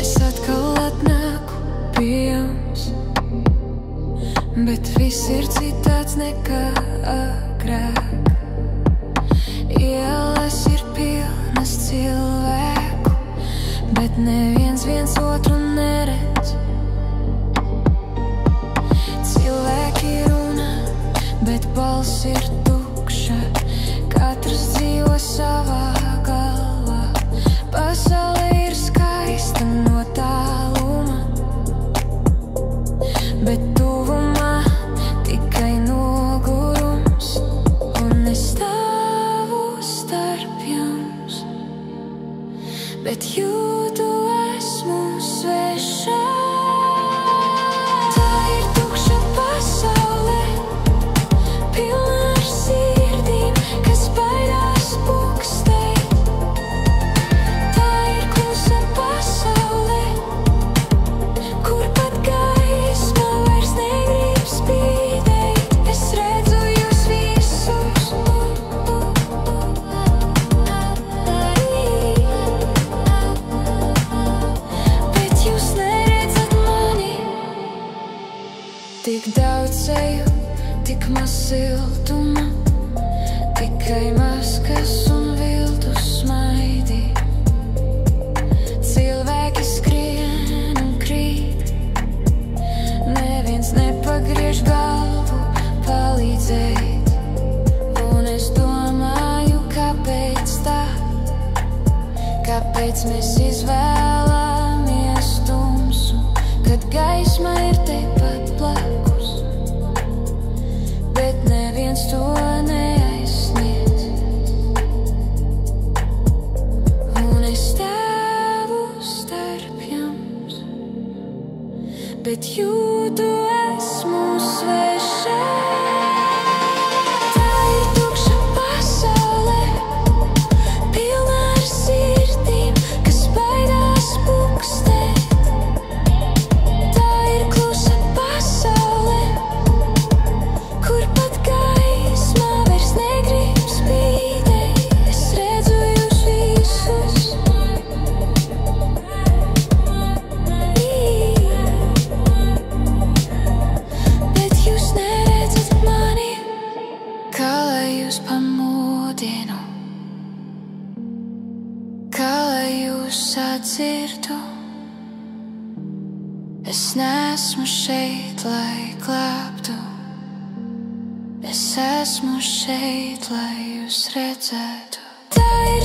Es atkal atnāku pie jums, bet viss ir citāds nekā agrāk. Ielas ir pilnas cilvēku, bet neviens viens otru neredz. Cilvēki runā, bet balss ir tukša, katrs dzīvo savā galvā. Pasaule ir skaista no tāluma, bet tuvumā tikai nogurums. Un es stāvu starp jums, bet jūtu esmu svešā. Tā ir tukša pasaule, pilna ar sirdīm, kas baidās pukstēt. Tā ir klusa pasaule, kur pat gaisma vairs negrib spīdēt. Es redzu jūs visus, bet jūs neredzat mani. Tik daudz seju, tik maz siltuma, tikai maskas un viltus smaidi. Cilvēki skrien un krīt, neviens nepagriež galvu palīdzēt. Un es domāju, kāpēc tā, kāpēc mēs izvēlamies tumsu, kad gaisma ir tepat blakus, bet neviens to neaizsniedz. Un es stāvu starp jums, bet jūtu esmu svešā. Tā ir tukša pasaule, pilna ar sirdīm, kas baidās pukstēt. Tā ir klusa pasaule, kur pat gaisma vairs negrib spīdēt. Es redzu jūs visus, bet jūs neredzat mani. Kā lai jūs pamodinu, kā lai jūs sadzirdu. Es neesmu šeit, lai glābtu, es esmu šeit, lai jūs redzētu. Tā ir